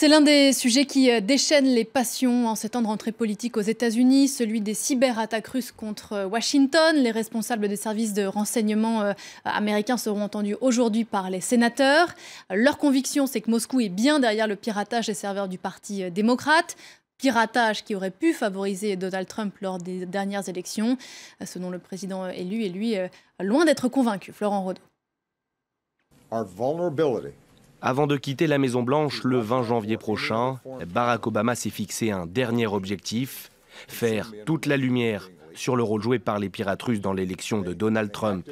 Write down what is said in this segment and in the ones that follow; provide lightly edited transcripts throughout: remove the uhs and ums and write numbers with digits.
C'est l'un des sujets qui déchaîne les passions en ces temps de rentrée politique aux États-Unis, celui des cyberattaques russes contre Washington. Les responsables des services de renseignement américains seront entendus aujourd'hui par les sénateurs. Leur conviction, c'est que Moscou est bien derrière le piratage des serveurs du Parti démocrate. Piratage qui aurait pu favoriser Donald Trump lors des dernières élections. Ce dont le président élu est, lui, loin d'être convaincu. Florent Rodeau. Avant de quitter la Maison-Blanche le 20 janvier prochain, Barack Obama s'est fixé un dernier objectif, faire toute la lumière sur le rôle joué par les pirates russes dans l'élection de Donald Trump.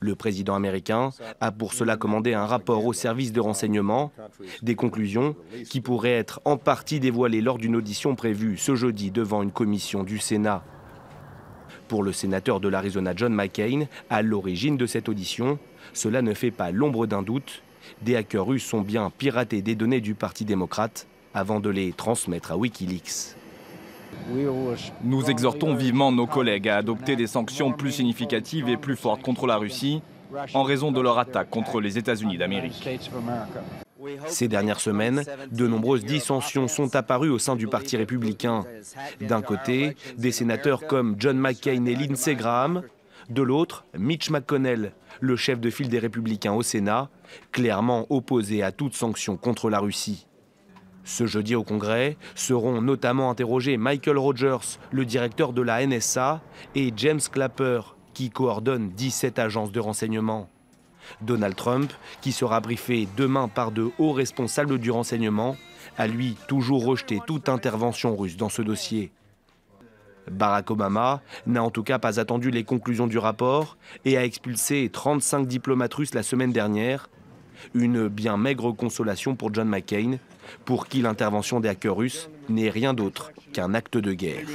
Le président américain a pour cela commandé un rapport au service de renseignement, des conclusions qui pourraient être en partie dévoilées lors d'une audition prévue ce jeudi devant une commission du Sénat. Pour le sénateur de l'Arizona John McCain, à l'origine de cette audition, cela ne fait pas l'ombre d'un doute. Des hackers russes ont bien piraté des données du Parti démocrate avant de les transmettre à Wikileaks. Nous exhortons vivement nos collègues à adopter des sanctions plus significatives et plus fortes contre la Russie en raison de leur attaque contre les États-Unis d'Amérique. Ces dernières semaines, de nombreuses dissensions sont apparues au sein du Parti républicain. D'un côté, des sénateurs comme John McCain et Lindsey Graham. De l'autre, Mitch McConnell, le chef de file des Républicains au Sénat, clairement opposé à toute sanction contre la Russie. Ce jeudi au Congrès seront notamment interrogés Michael Rogers, le directeur de la NSA, et James Clapper, qui coordonne 17 agences de renseignement. Donald Trump, qui sera briefé demain par de hauts responsables du renseignement, a lui toujours rejeté toute intervention russe dans ce dossier. Barack Obama n'a en tout cas pas attendu les conclusions du rapport et a expulsé 35 diplomates russes la semaine dernière. Une bien maigre consolation pour John McCain, pour qui l'intervention des hackers russes n'est rien d'autre qu'un acte de guerre.